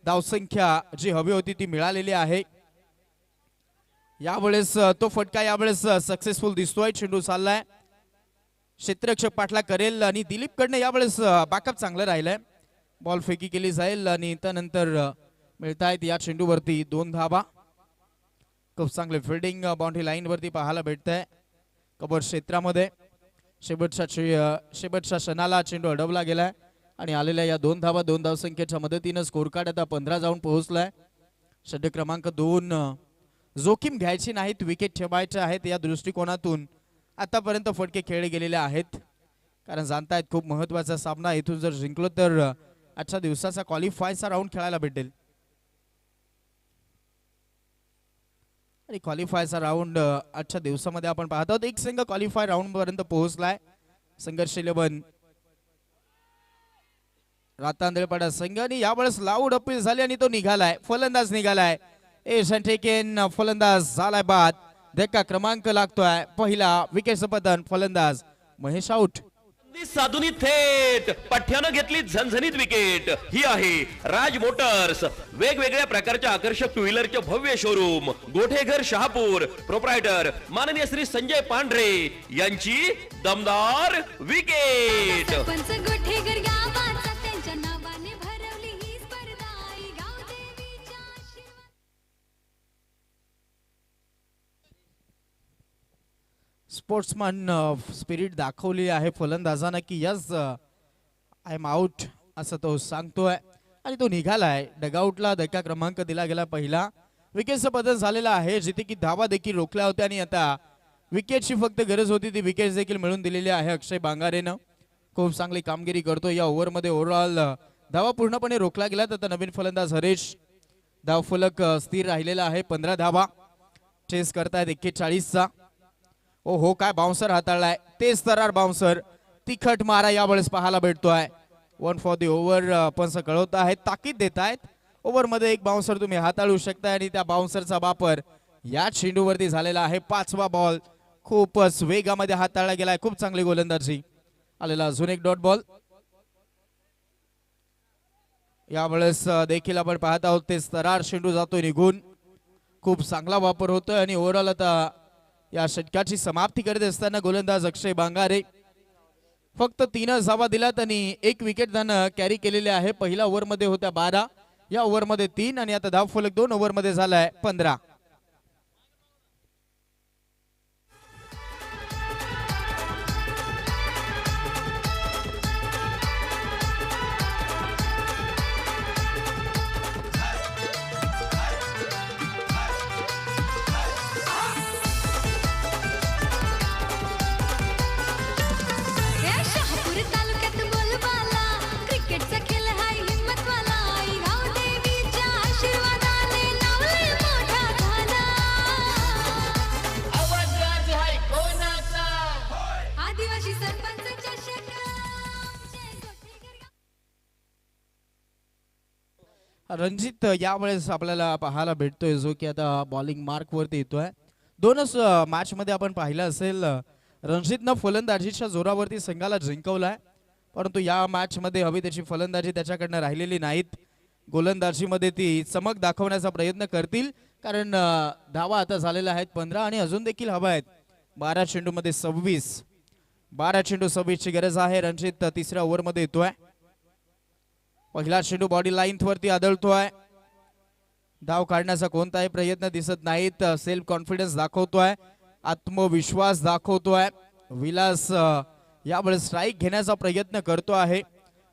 धावसंख्या जी हवी होती ती मिळालेली आहे. यावेळेस तो फटका यावेळेस सक्सेसफुल दिसतोय. चेंडू चाललाय, क्षेत्ररक्षक पाठला करेल आणि दिलीप कडने यावेळेस बॅकअप चांगलं राहिलंय. बॉल फेकी केली जाईल आणि त्यानंतर मिळतायत या चेंडूवरती 2 धावा. खूप चांगले फिल्डिंग बाउंड्री लाईन वरती पाहायला भेटतंय. कव्हर क्षेत्रामध्ये शेवटच्या क्षणाला चेंडू अडवला गेलाय आणि आलेल्या या 2 धावा 2 धावसंख्येच्या मदतीनं स्कोर कार्ड आता 15 जाऊन पोहोचलाय. षटक क्रमांक 2 जोखीम घ्यायची नाहीत, विकेट ठेवायचे आहेत या दृष्टिकोनातून आतापर्यंत फटके खेळले गेलेले आहेत, कारण जाणतायत खूप महत्वाचा सामना. इथून जर जिंकलो तर आजच्या दिवसाचा क्वालिफायचा राऊंड खेळायला भेटेल आणि क्वालिफायचा राऊंड आजच्या दिवसामध्ये आपण पाहत आहोत. एक संघ क्वालिफाय राऊंड पर्यंत पोहोचलाय. संघर्ष 11 रातांदळपाडा संघ आणि यावेळेस लाऊड अपील झाली आणि तो निघालाय. फलंदाज निघालाय. फलंदाज झालाय बाद. धक्का क्रमांक लागतोय. पहिला विकेटचं पतन. फलंदाज महेश आउट. साधुनी थेट पठ्यानं घेतली झणझणीत विकेट. ही आहे राज मोटर्स, वेगवेगळ्या प्रकारच्या आकर्षक टू व्हीलरचे भव्य शोरूम, गोठेघर शहापूर. प्रोप्रायटर माननीय श्री संजय पांढरे यांची दमदार विकेट. सरपंच गोठेघर गावाचा त्यांच्या नावाने भरवली ही स्पर्धा. आई गावदेवीच्या आशीर्वाद. स्पोर्ट्समन स्पिरिट दाखवली आहे फलंदाजानं की यस आय एम आउट असं तो सांगतोय आणि तो निघालाय. डगआउटला धक्का क्रमांक दिला गेला. पहिला विकेटचं पतन झालेलं आहे, जिथे की धावा देखील रोखल्या होत्या आणि आता विकेटची फक्त गरज होती ती विकेट देखील मिळून दिलेली आहे अक्षय बांगारेनं. खूप चांगली कामगिरी करतो या ओव्हरमध्ये. ओव्हरऑल धावा पूर्णपणे रोखल्या गेल्यात. आता नवीन फलंदाज हरेश. धावफलक स्थिर राहिलेला आहे. 15 धावा चेस करतायत 41चा. ओ हो, काय बाउन्सर हाताळलाय. तेज तरार बाउन्सर. तिखट मारा यावेळेस पाहायला भेटतोय. 1 फॉर दी ओव्हर पंच कळवत आहेत, ताकीद देत आहेत. ओव्हर मध्ये एक बाउन्सर तुम्ही हाताळू शकता आणि त्या बाउन्सरचा वापर या चेंडूवरती झालेला आहे. 5वा बॉल खूपच वेगामध्ये हाताळला गेलाय. खूप चांगली गोलंदाजी. आलेला अजून एक डॉट बॉल. यावेळेस देखील आपण पाहत आहोत ते तरार चेंडू जातोय निघून. खूप चांगला वापर होतोय आणि ओव्हरऑल आता या षटकाची समाप्ती करत असताना गोलंदाज अक्षय बांगारे फक्त 3 धावा दिल्यात आणि 1 विकेट त्यानं कॅरी केलेले आहे. पहिल्या ओव्हरमध्ये होत्या 12, या ओव्हरमध्ये 3 आणि आता धावफलक 2 ओव्हरमध्ये झालाय 15. या शहापूर तालुक्यात बोलबाला क्रिकेटचा खेळ हाय हिम्मतवाला. आई गावदेवीच्या आशीर्वादाने नाव लय मोठा झाला. आदिवासी सरपंच चषक जय गोठेघर गाव. रणजित यावेळेस आपल्याला पाहायला भेटतोय, जो की आता बॉलिंग मार्क वरती येतोय. 2च मॅच मध्ये आपण पाहिलं असेल रणजितनं फलंदाजीच्या जोरावरती संघाला जिंकवलाय, परंतु या मॅच मध्ये हवी त्याची फलंदाजी त्याच्याकडनं राहिलेली नाहीत. गोलंदाजीमध्ये ती चमक दाखवण्याचा प्रयत्न करतील, कारण धावा आता झालेल्या आहेत 15 आणि अजून देखील हवा आहेत. 12 चेंडूमध्ये 26. 12 चेंडू 26 ची गरज आहे. रणजित 3ऱ्या ओव्हरमध्ये येतोय. पहिला चेंडू बॉडी लाईन वरती आदळतोय. धाव काढण्याचा कोणताही प्रयत्न दिसत नाहीत. सेल्फ कॉन्फिडन्स दाखवतोय, आत्मविश्वास दाखवतोय. विलास यावेळेस स्ट्राईक घेण्याचा प्रयत्न करतो आहे.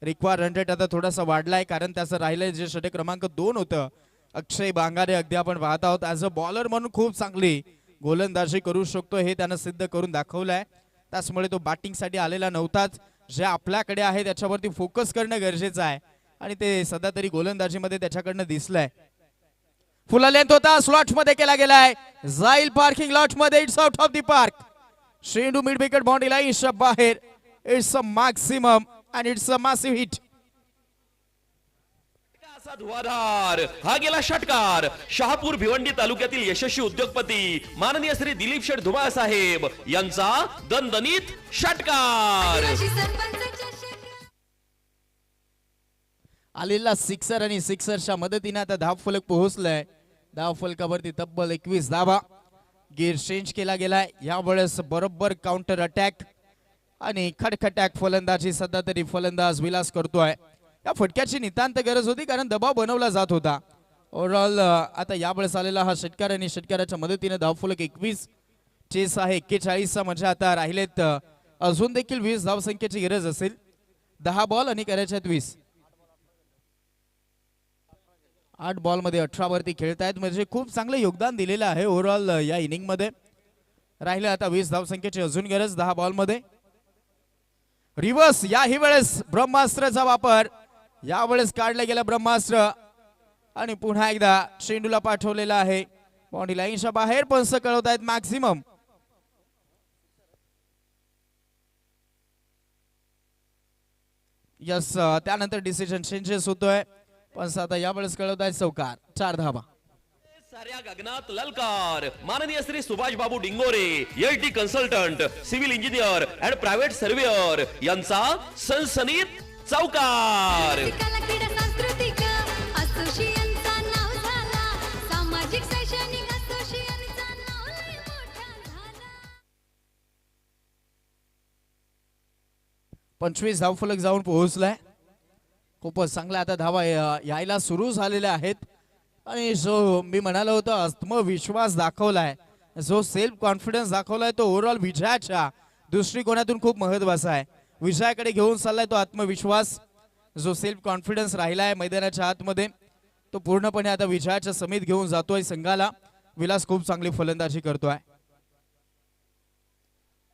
रिक्वायर रन रेट आता थोडासा वाढलाय, कारण त्याचं राहिलंय जे षटक क्रमांक 2 होतं. अक्षय बांगारे अगदी आपण पाहत आहोत ऍज अ बॉलर म्हणून खूप चांगली गोलंदाजी करू शकतो हे त्यानं सिद्ध करून दाखवलंय. त्याचमुळे तो बॅटिंगसाठी आलेला नव्हताच. जे आपल्याकडे आहे त्याच्यावरती फोकस करणं गरजेचं आहे आणि ते सध्या तरी गोलंदाजीमध्ये त्याच्याकडनं दिसलंय. फुल लेंथ होता, स्लॉट मध्ये केला गेलाय, जाईल पार्किंग लॉट मध्ये. It's out of the park. शेंडू मिड विकेट बाउंड्री लाईनच्या बाहेर. It's a maximum and it's a massive hit. असा धुवाधार हा गेला षटकार. शहापूर भिवंडी तालुक्यातील यशस्वी उद्योगपती माननीय श्री दिलीप शेठ धुमाळ साहेब यांचा दणदणीत षटकार. आदिवासी सरपंचाच्या क्षेत्रात आलेला सिक्सर आणि सिक्सरच्या मदतीने आता धाव फलक पोहोचलाय. धाव फलकावरती तब्बल 21 धावा. गिअर चेंज केला गेलाय. यावेळेस बरोबर काउंटर अटॅक आणि खटखटॅक फलंदाजी सध्या तरी फलंदाज विलास करतोय. या फटक्याची नितांत गरज होती कारण दबाव बनवला जात होता. ओव्हरऑल आता यावेळेस आलेला हा षटकार आणि षटकाराच्या मदतीने धाव फलक 21. चेस आहे 41 म्हणजे आता राहिलेत अजून देखील 20 धावसंख्येची गरज असेल. 10 बॉल आणि करायचे आहेत 20. 8 बॉल मध्ये 18 वरती खेळतायत म्हणजे खूप चांगलं योगदान दिलेलं आहे ओव्हरऑल या इनिंग मध्ये. राहिले आता 20 धावसंख्येची अजून गरज 10 बॉल मध्ये. रिव्हर्स याही वेळेस ब्रह्मास्त्राचा वापर. यावेळेस काढलं गेलं ब्रह्मास्त्र आणि पुन्हा एकदा चेंडूला पाठवलेला आहे बाउंड्री लाईनच्या बाहेर. पंच कळवतायत मॅक्सिमम. यस त्यानंतर डिसिजन चेंजेस होतोय. पंच आता यावेळेस कळवतायत चौकार. 4 धावा. साऱ्या गगनात ललकार. माननीय Shri Subhash Babu Dingore H D consultant civil engineer and private surveyor यांचा सनसनीत चौकार. कला क्रीडा सांस्कृतिक असोसिएशनचा नाव झाला. सामाजिक शैक्षणिक असोसिएशनचा नाव लय मोठा झाला. 25 धाव फलक जाऊन पोहोचलाय. खूपच चांगला आता धावा यायला सुरू झालेल्या आहेत आणि जो मी म्हणालो होतो आत्मविश्वास दाखवलाय, जो सेल्फ कॉन्फिडन्स दाखवलाय तो ओव्हरऑल विजयाच्या दृष्टिकोनातून खूप महत्वाचा आहे. विजयाकडे घेऊन चाललाय तो आत्मविश्वास. जो सेल्फ कॉन्फिडन्स राहिलाय मैदानाच्या आतमध्ये तो पूर्णपणे आता विजयाच्या समीत घेऊन जातोय संघाला. विलास खूप चांगली फलंदाजी करतोय.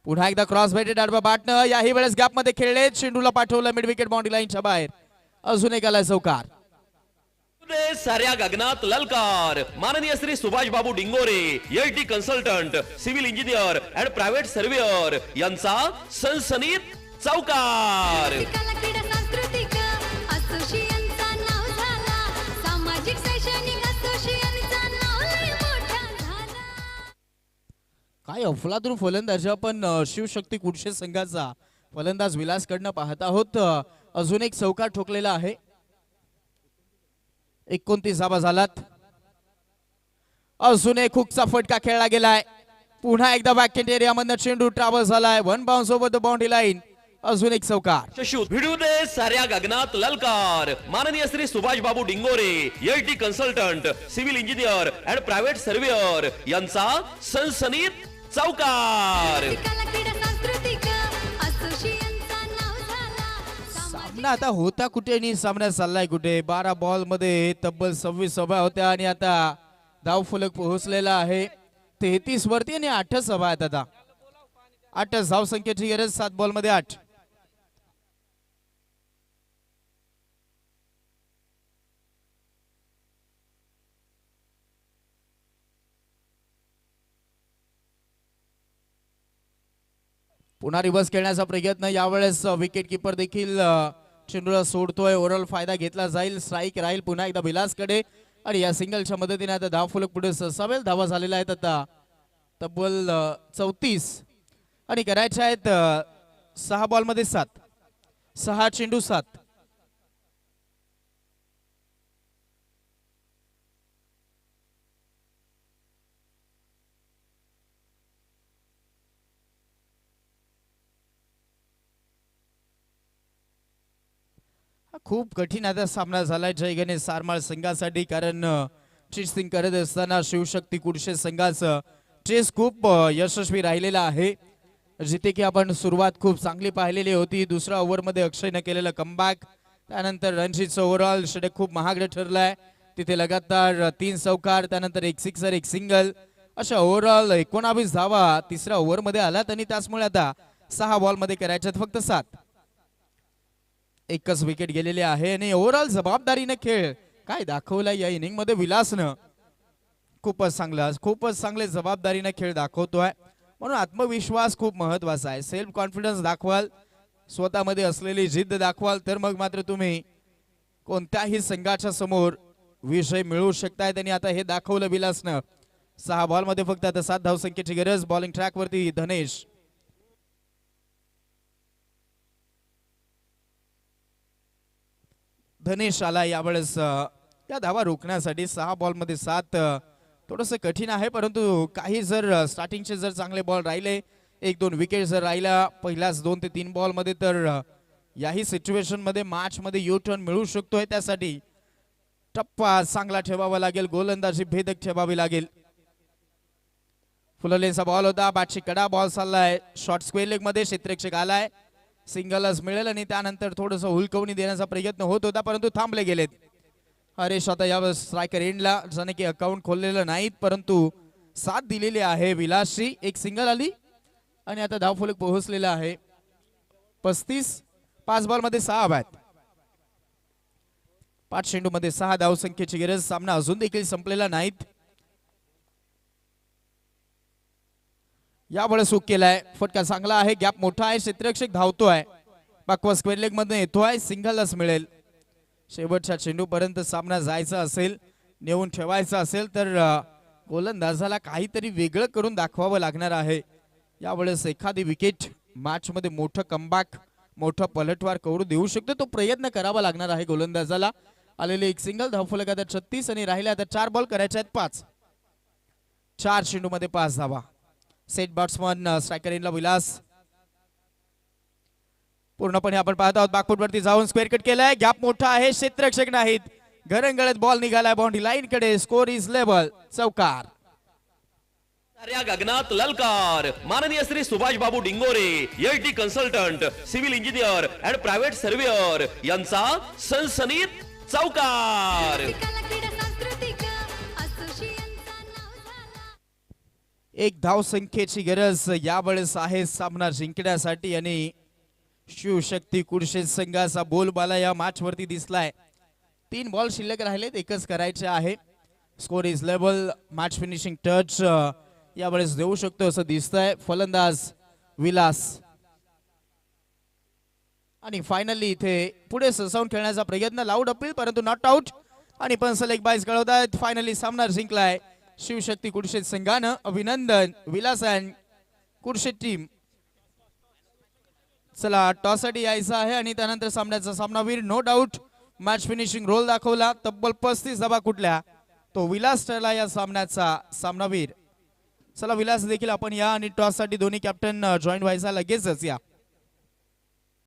पुन्हा एकदा क्रॉस बेटेड आडवा बॅटनं याही वेळेस गॅप मध्ये खेळले. चेंडूला पाठवलं मिड विकेट बाउंड्री लाईनच्या बाहेर. अजून एक आलाय चौकार. साऱ्या गगनात ललकार. माननीय Shri Subhash Babu Dingore H D consultant civil engineer and private surveyor यांचा सनसनीत चौकार. कला क्रीडा सांस्कृतिक असोसिएशनचा नाव झाला. सामाजिक शैक्षणिक असोसिएशनचा नाव लय मोठा झाला. काय अफलातून फलंदाजी आपण शिवशक्ती कुडशे संघाचा फलंदाज विलास कडनं पाहत आहोत. अजून एक चौकार ठोकलेला आहे. 29 धावा झालात. अजून एक हुकचा फटका खेळला गेलाय. पुन्हा एकदा बॅकहँड एरियामधनं चेंडू ट्रॅव्हल झालाय. 1 bounce over the boundary line. अजून एक चौकार. भिडू दे साऱ्या गगनात ललकार. माननीय Shri Subhash Babu Dingore H D consultant civil engineer and private surveyor यांचा सनसनीत चौकार. कला क्रीडा सांस्कृतिक असोसिएशनचा नाव झाला. सामना आता होता कुठे आणि सामना चाललाय कुठे. 12 बॉल मध्ये तब्बल 26 सभा होत्या आणि आता धाव फलक पोहोचलेला आहे 33 वरती आणि 8 सभा आहेत. आता 8 धाव संख्येची गरज. 7 बॉल मध्ये 8. पुन्हा रिव्हर्स खेळण्याचा प्रयत्न. यावेळेस विकेट किपर देखील चेंडूला सोडतोय. ओव्हरऑल फायदा घेतला जाईल. स्ट्राईक राहील पुन्हा एकदा विलासकडे आणि या सिंगलच्या मदतीने आता धाव फलक पुढे ससावेल. धावा झालेल्या आहेत आता तब्बल 34 आणि करायच्या आहेत 6 बॉल मध्ये 7. 6 चेंडू 7. खूप कठीण आता सामना झालाय जय गणेश सारमाळ संघासाठी कारण चेसिंग करत असताना शिवशक्ती कुडशे संघाचं चेस खूप यशस्वी राहिलेला आहे. जिथे की आपण सुरुवात खूप चांगली पाहिलेली होती. दुसऱ्या ओव्हरमध्ये अक्षयनं केलेलं कमबॅक. त्यानंतर रणजितचं ओव्हरऑल षटक खूप महागडं ठरलंय. तिथे लगातार 3 चौकार, त्यानंतर एक सिक्सर एक सिंगल अशा ओव्हरऑल 19 धावा तिसऱ्या ओव्हरमध्ये आलात आणि त्याचमुळे आता 6 बॉलमध्ये करायच्यात फक्त 7. एकच विकेट गेलेली आहे आणि ओव्हरऑल जबाबदारीने खेळ काय दाखवला या इनिंग मध्ये विलासनं. खूपच चांगले जबाबदारीने खेळ दाखवतोय. म्हणून आत्मविश्वास खूप महत्वाचा आहे. सेल्फ कॉन्फिडन्स दाखवाल, स्वतःमध्ये असलेली जिद्द दाखवाल तर मग मात्र तुम्ही कोणत्याही संघाच्या समोर विजय मिळवू शकताय. त्यांनी आता हे दाखवलं विलासनं. 6 बॉलमध्ये फक्त आता 7 धावसंख्येची गरज. बॉलिंग ट्रॅक वरती धनेश आला यावेळेस या धावा रोखण्यासाठी. 6 बॉलमध्ये 7 थोडंसं कठीण आहे, परंतु काही जर स्टार्टिंगचे जर चांगले बॉल राहिले, 1-2 विकेट जर राहिला पहिल्याच 2 ते 3 बॉलमध्ये तर याही सिच्युएशन मध्ये मॅच मध्ये यू टर्न मिळू शकतोय. त्यासाठी टप्पा चांगला ठेवावा लागेल, गोलंदाजी भेदक ठेवावी लागेल. फुललेचा बॉल होता, बॅटची कडा बॉल चाललाय शॉर्ट स्क्वेअर लेग मध्ये. क्षेत्ररक्षक आलाय, सिंगलच मिळेल आणि त्यानंतर थोडस हुलकवणी देण्याचा प्रयत्न होत होता परंतु थांबले गेलेत. हरेश आता यावर स्ट्रायकर एंडला, ज्याने की अकाउंट खोललेलं नाहीत परंतु साथ दिलेली आहे विलासची. एक सिंगल आली आणि आता धावफलक पोहोचलेला आहे 35. 5 बॉलमध्ये 6 बाद, 5 चेंडूमध्ये 6 धावसंख्येची गरज. सामना अजून देखील संपलेला नाहीत. यावेळेस हुक केलाय, फटका चांगला आहे, गॅप मोठा आहे, क्षेत्ररक्षक धावतोय, पाकवा स्क्वेअर लेग मध्ये येतोय, सिंगलच मिळेल. शेवटच्या चेंडूपर्यंत सामना जायचा असेल, नेऊन ठेवायचा असेल तर गोलंदाजाला काहीतरी वेगळं करून दाखवावं लागणार आहे. यावेळेस एखादी विकेट मॅच मध्ये मोठं कमबॅक, मोठं पलटवार करू देऊ शकतो, तो प्रयत्न करावा लागणार आहे गोलंदाजाला. आलेले एक सिंगल, धावफलक आता 36 आणि राहिले आता 4 बॉल करायचे आहेत 5. 4 चेंडूमध्ये 5 धावा. सेट बॅट्समन स्ट्रायकर इनला विलास. पूर्णपणे आपण पाहत आहोत बॅकफूट वरती जाऊन स्क्वेअर कट केलाय, गॅप मोठा आहे, क्षेत्ररक्षक नाहीत, घरंगळत बॉल निघालाय बाउंड्री लाईन कडे. स्कोर इज लेवल, चौकार. या गगनात ललकार. माननीय Shri Subhash Babu Dingore, HD consultant, civil engineer and private surveyor यांचा सनसनीत चौकार. कला क्रीडा सांस्कृतिक असोसिएशनचा नाव झाला. एक धावसंख्येची गरज यावेळेस आहे सामना जिंकण्यासाठी आणि शिवशक्ती कुडशे संघाचा बोलबाला या मॅच वरती दिसलाय. 3 बॉल शिल्लक राहिलेत, एकच करायचे आहे. Score is level. Match finishing touch यावेळेस देऊ शकतो असं दिसतंय फलंदाज विलास. आणि फायनली इथे पुढे ससावून खेळण्याचा प्रयत्न, लाऊड अपील परंतु नॉट आउट आणि पंच लेग बाईज कळवतायत. फायनली सामना जिंकलाय शिवशक्ती कुडशे संघानं. अभिनंदन विलास अँड कुडशे टीम. चला टॉस साठी यायचं आहे आणि त्यानंतर सामन्याचा सामनावीर no doubt match finishing role दाखवला. तब्बल 35 धावा कुठल्या, तो विलास ठरला या सामन्याचा सामनावीर. चला विलास देखील आपण या आणि टॉस साठी दोन्ही कॅप्टन जॉईन व्हायचा लगेचच या.